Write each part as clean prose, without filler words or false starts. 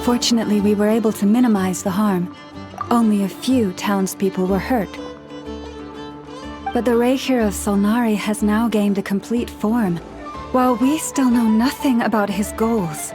Fortunately, we were able to minimize the harm. Only a few townspeople were hurt. But the Rerir of Solnari has now gained a complete form, while we still know nothing about his goals.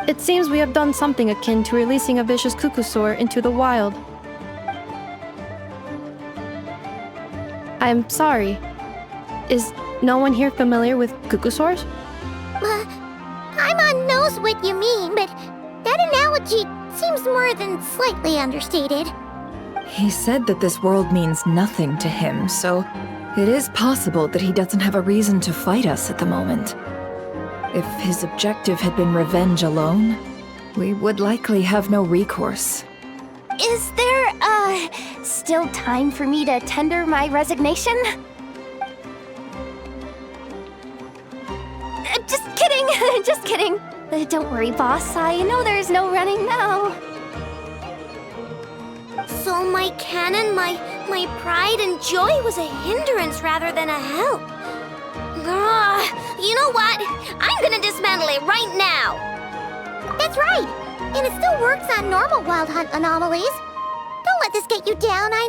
It seems we have done something akin to releasing a vicious cuckoosaur into the wild. I'm sorry. Is no one here familiar with cuckoosaurs? Paimon knows what you mean, but that analogy seems more than slightly understated. He said that this world means nothing to him, so it is possible that he doesn't have a reason to fight us at the moment. If his objective had been revenge alone, we would likely have no recourse. Is there, still time for me to tender my resignation? Just kidding, just kidding. Don't worry, boss, I know there's no running now. So my canon, my pride and joy was a hindrance rather than a help. You know what? I'm gonna dismantle it right now. That's right. And it still works on normal wild hunt anomalies. Don't let this get you down, I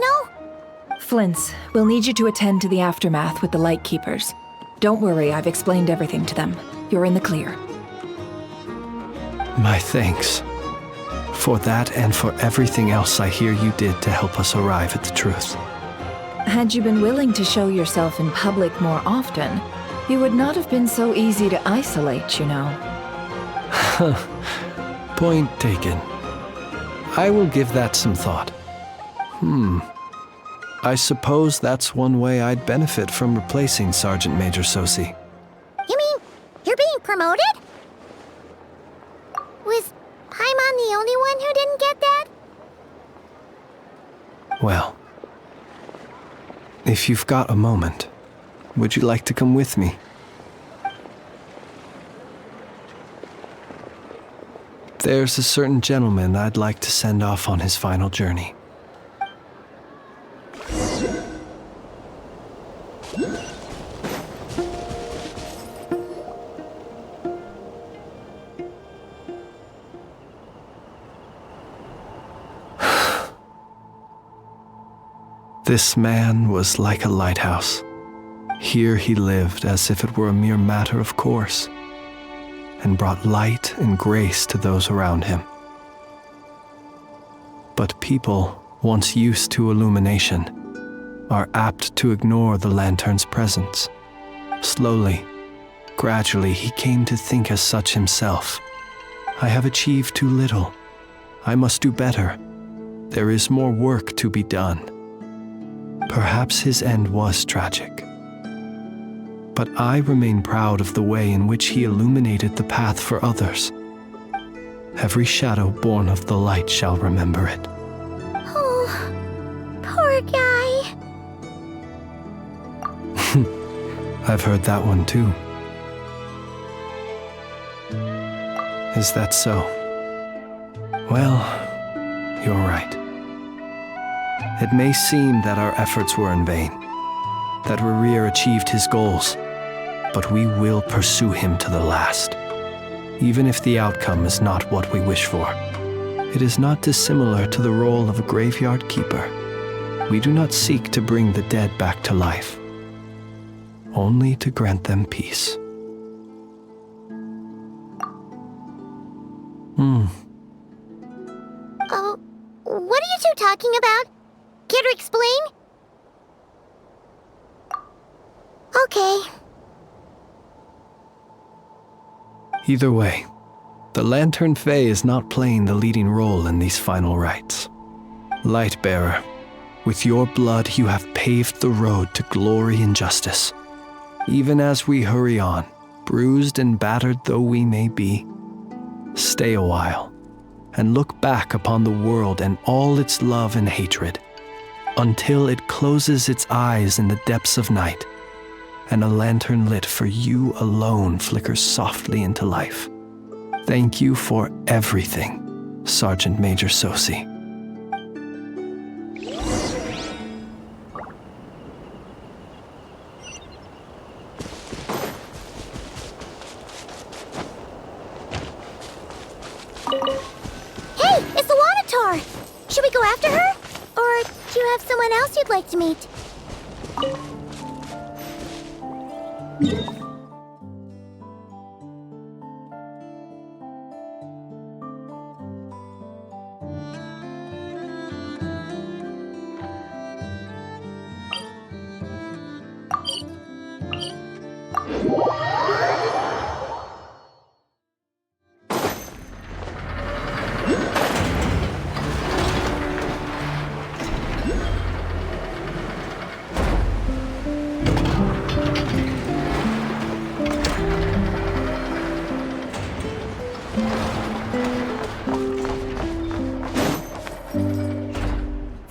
know. Flins, we'll need you to attend to the aftermath with the Lightkeepers. Don't worry, I've explained everything to them. You're in the clear. My thanks. For that and for everything else I hear you did to help us arrive at the truth. Had you been willing to show yourself in public more often, you would not have been so easy to isolate, you know. Point taken. I will give that some thought. I suppose that's one way I'd benefit from replacing Sergeant Major Sosi. You mean you're being promoted? Was Paimon the only one who didn't get that? Well, if you've got a moment, would you like to come with me? There's a certain gentleman I'd like to send off on his final journey. This man was like a lighthouse. Here he lived as if it were a mere matter of course, and brought light and grace to those around him. But people, once used to illumination, are apt to ignore the lantern's presence. Slowly, gradually, he came to think as such himself. I have achieved too little. I must do better. There is more work to be done. Perhaps his end was tragic. But I remain proud of the way in which he illuminated the path for others. Every shadow born of the light shall remember it. Oh, poor guy. I've heard that one too. Is that so? Well, you're right. It may seem that our efforts were in vain, that Rerir achieved his goals, but we will pursue him to the last, even if the outcome is not what we wish for. It is not dissimilar to the role of a graveyard keeper. We do not seek to bring the dead back to life, only to grant them peace. Oh, what are you two talking about? Care to explain? Okay. Either way, the Lantern Fae is not playing the leading role in these final rites. Lightbearer, with your blood you have paved the road to glory and justice. Even as we hurry on, bruised and battered though we may be, stay a while and look back upon the world and all its love and hatred, until it closes its eyes in the depths of night, and a lantern lit for you alone flickers softly into life. Thank you for everything, Sergeant Major Sosi. Should we go after her? Or do you have someone else you'd like to meet?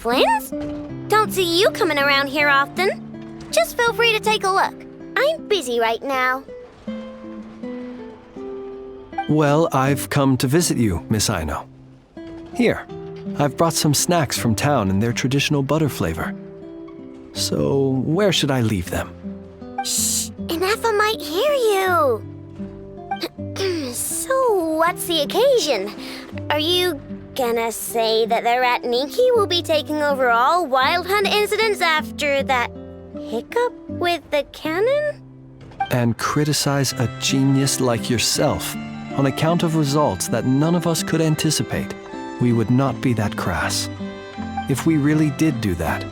Flins? Don't see you coming around here often. Just feel free to take a look. I'm busy right now. Well, I've come to visit you, Miss Aino. Here, I've brought some snacks from town in their traditional butter flavor. So, where should I leave them? Shh! Inefa might hear you! So, what's the occasion? Are you gonna say that the Rat Niki will be taking over all Wild Hunt incidents after that hiccup with the cannon? And criticize a genius like yourself on account of results that none of us could anticipate. We would not be that crass. If we really did do that,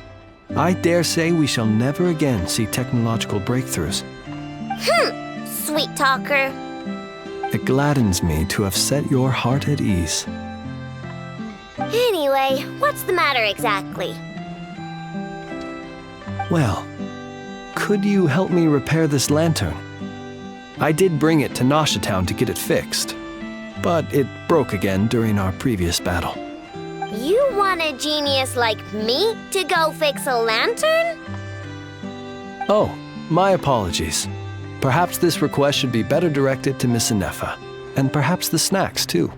I dare say we shall never again see technological breakthroughs. Sweet talker. It gladdens me to have set your heart at ease. Anyway, what's the matter exactly? Well, could you help me repair this lantern? I did bring it to Nasha Town to get it fixed, but it broke again during our previous battle. You want a genius like me to go fix a lantern? Oh, my apologies. Perhaps this request should be better directed to Miss Inefa, and perhaps the snacks too.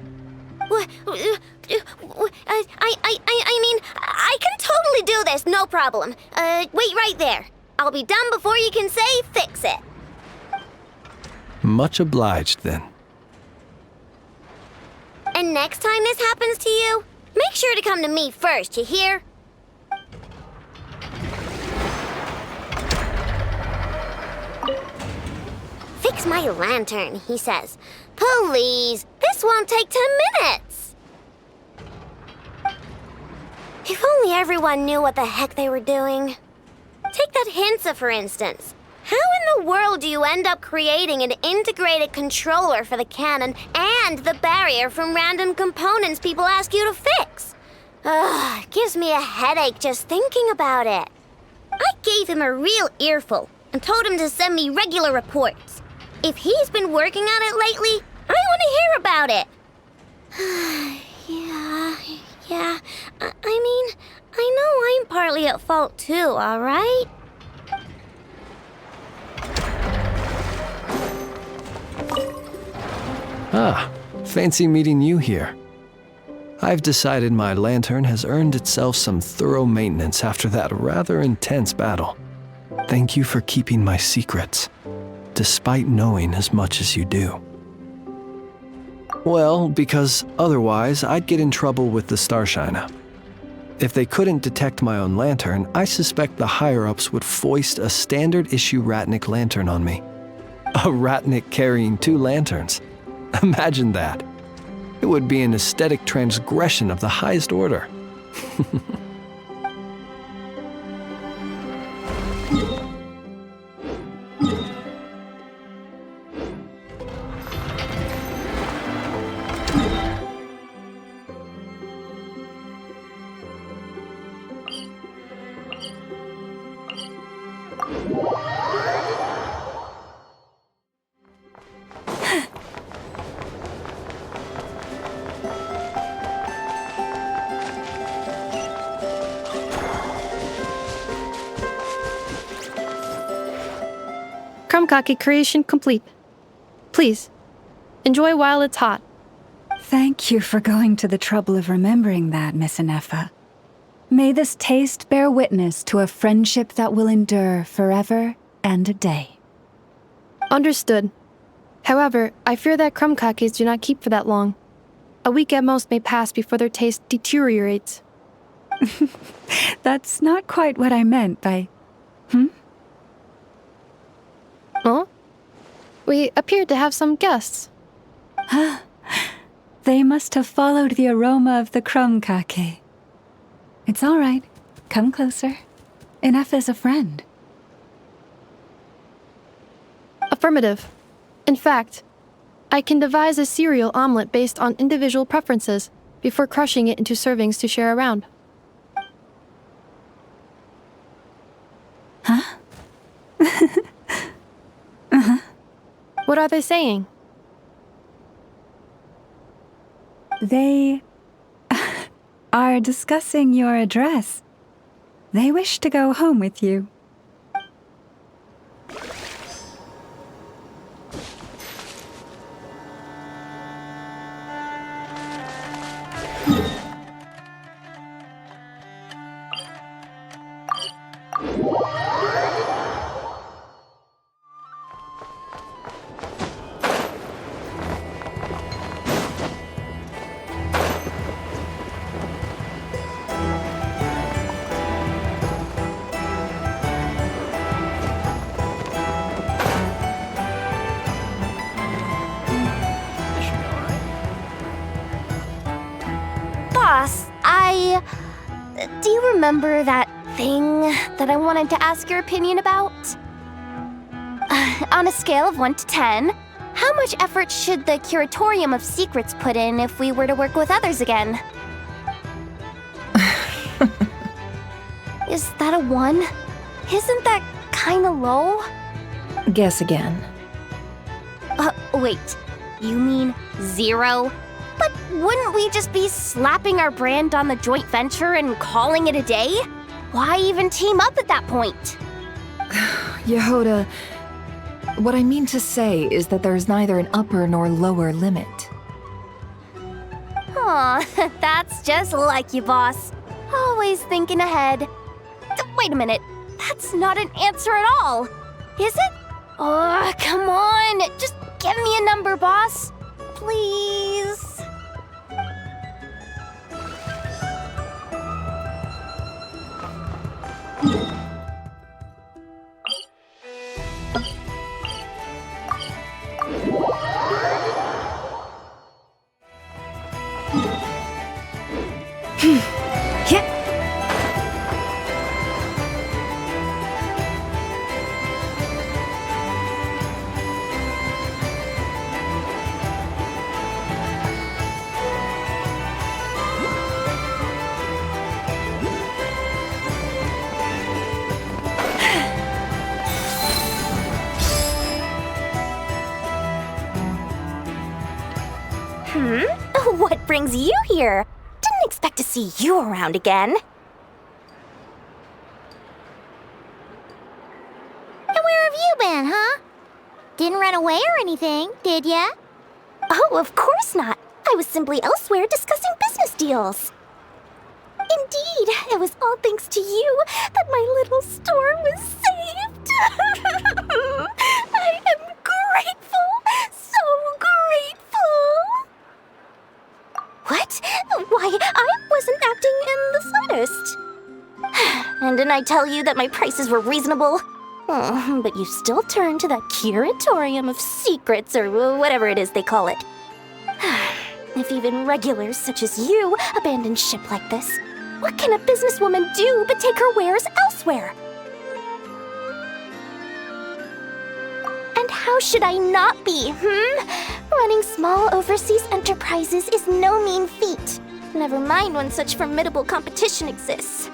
I mean, I can totally do this, no problem. Wait right there. I'll be done before you can say fix it. Much obliged, then. And next time this happens to you, make sure to come to me first, you hear? Fix my lantern, he says. Please, this won't take 10 minutes. If only everyone knew what the heck they were doing. Take that Hinsa, for instance. How in the world do you end up creating an integrated controller for the cannon and the barrier from random components people ask you to fix? Ugh, gives me a headache just thinking about it. I gave him a real earful and told him to send me regular reports. If he's been working on it lately, I want to hear about it. Yeah. I mean, I know I'm partly at fault too, all right? Ah, fancy meeting you here. I've decided my lantern has earned itself some thorough maintenance after that rather intense battle. Thank you for keeping my secrets, despite knowing as much as you do. Well, because otherwise I'd get in trouble with the Starshiner. If they couldn't detect my own lantern, I suspect the higher-ups would foist a standard-issue Ratnik lantern on me. A Ratnik carrying 2 lanterns. Imagine that. It would be an aesthetic transgression of the highest order. Krumkake creation complete. Please, enjoy while it's hot. Thank you for going to the trouble of remembering that, Miss Inefa. May this taste bear witness to a friendship that will endure forever and a day. Understood. However, I fear that krumkakes do not keep for that long. A week at most may pass before their taste deteriorates. That's not quite what I meant by... Oh? We appeared to have some guests. They must have followed the aroma of the crumb kake. It's all right. Come closer. Enough is a friend. Affirmative. In fact, I can devise a cereal omelet based on individual preferences before crushing it into servings to share around. Huh? What are they saying? They are discussing your address. They wish to go home with you. Boss, do you remember that thing that I wanted to ask your opinion about? On a scale of 1 to 10, how much effort should the Curatorium of Secrets put in if we were to work with others again? Is that a 1? Isn't that kinda low? Guess again. Wait, you mean 0? But wouldn't we just be slapping our brand on the joint venture and calling it a day? Why even team up at that point? Yehoda, what I mean to say is that there's neither an upper nor lower limit. Aw, that's just like you, boss. Always thinking ahead. Wait a minute, that's not an answer at all. Is it? Oh, come on, just give me a number, boss. Please. What brings you here? Didn't expect to see you around again. And where have you been, huh? Didn't run away or anything, did ya? Oh, of course not. I was simply elsewhere discussing business deals. Indeed, it was all thanks to you that my little store was saved. I am grateful, so grateful. What? Why, I wasn't acting in the slightest. And didn't I tell you that my prices were reasonable? Oh, but you still turn to that Curatorium of Secrets, or whatever it is they call it. If even regulars such as you abandon ship like this, what can a businesswoman do but take her wares elsewhere? And how should I not be, Running small overseas enterprises is no mean feat. Never mind when such formidable competition exists.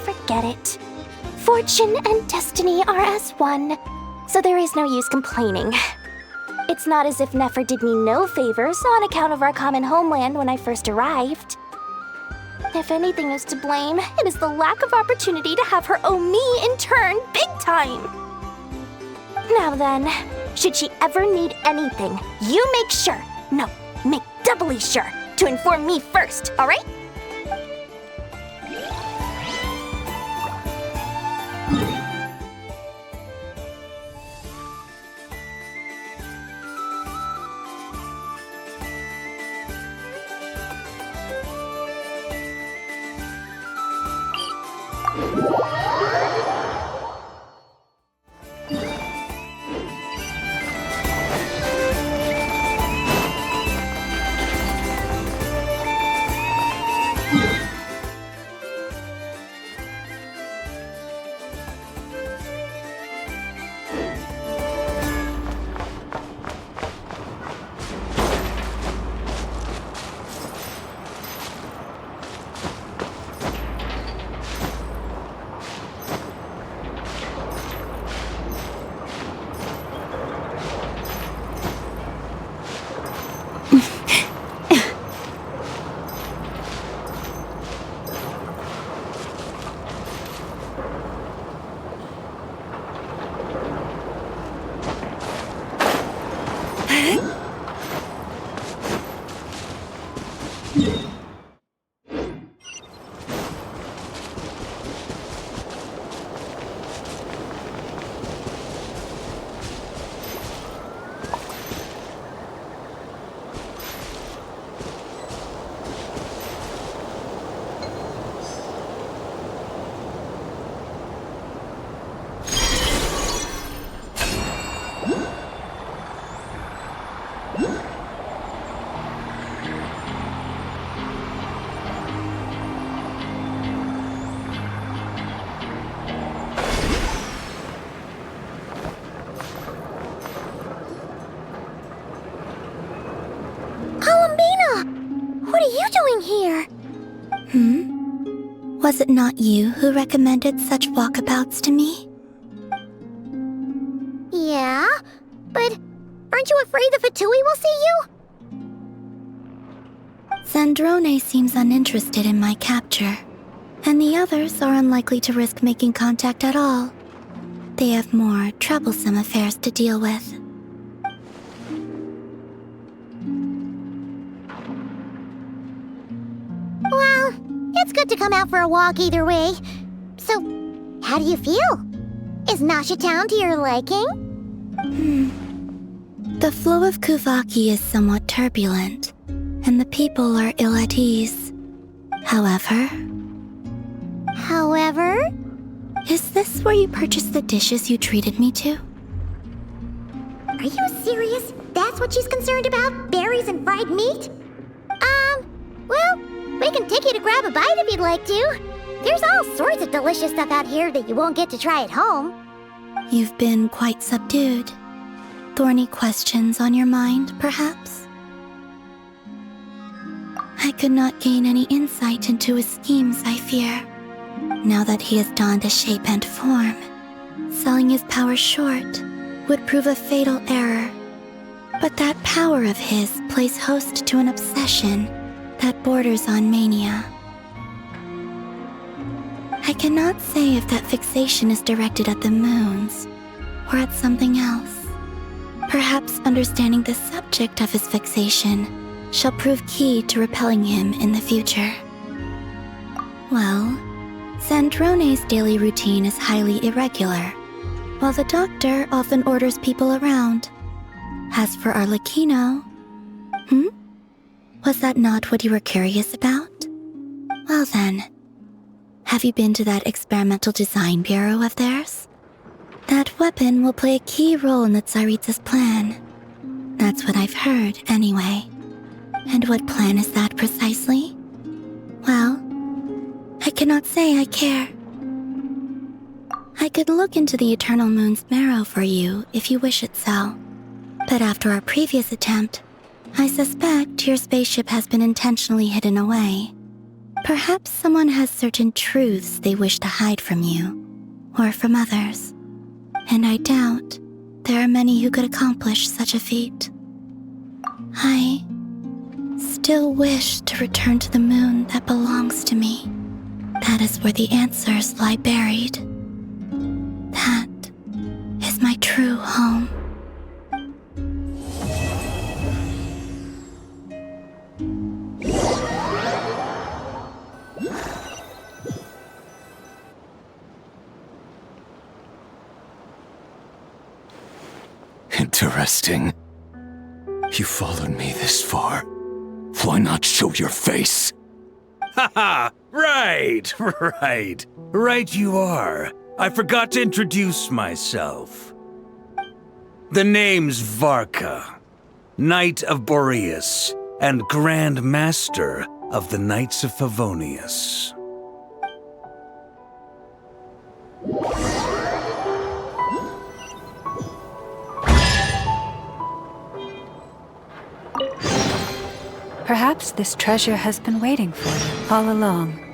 Forget it. Fortune and destiny are as one, so there is no use complaining. It's not as if Nefer did me no favors on account of our common homeland when I first arrived. If anything is to blame, it is the lack of opportunity to have her owe me in turn big time. Now then, should she ever need anything, you make sure, no, make doubly sure, to inform me first, all right? What are you doing here? Was it not you who recommended such walkabouts to me? Yeah, but aren't you afraid the Fatui will see you? Zandrone seems uninterested in my capture, and the others are unlikely to risk making contact at all. They have more troublesome affairs to deal with. Well, it's good to come out for a walk either way. So, how do you feel? Is Nasha Town to your liking? The flow of Kuvaki is somewhat turbulent, and the people are ill at ease. However? Is this where you purchased the dishes you treated me to? Are you serious? That's what she's concerned about? Berries and fried meat? Well, we can take you to grab a bite if you'd like to. There's all sorts of delicious stuff out here that you won't get to try at home. You've been quite subdued. Thorny questions on your mind, perhaps? I could not gain any insight into his schemes, I fear. Now that he has donned a shape and form, selling his power short would prove a fatal error. But that power of his plays host to an obsession that borders on mania. I cannot say if that fixation is directed at the moons or at something else. Perhaps understanding the subject of his fixation shall prove key to repelling him in the future. Well, Zandrone's daily routine is highly irregular, while the doctor often orders people around. As for Arlecchino... Was that not what you were curious about? Well then, have you been to that experimental design bureau of theirs? That weapon will play a key role in the Tsaritsa's plan. That's what I've heard, anyway. And what plan is that precisely? Well, I cannot say I care. I could look into the Eternal Moon's marrow for you if you wish it so. But after our previous attempt, I suspect your spaceship has been intentionally hidden away. Perhaps someone has certain truths they wish to hide from you, or from others. And I doubt there are many who could accomplish such a feat. I still wish to return to the moon that belongs to me. That is where the answers lie buried. That is my true home. Interesting. You followed me this far. Why not show your face? Haha! Right, right. Right you are. I forgot to introduce myself. The name's Varka, Knight of Boreas, and Grand Master of the Knights of Favonius. Perhaps this treasure has been waiting for you all along.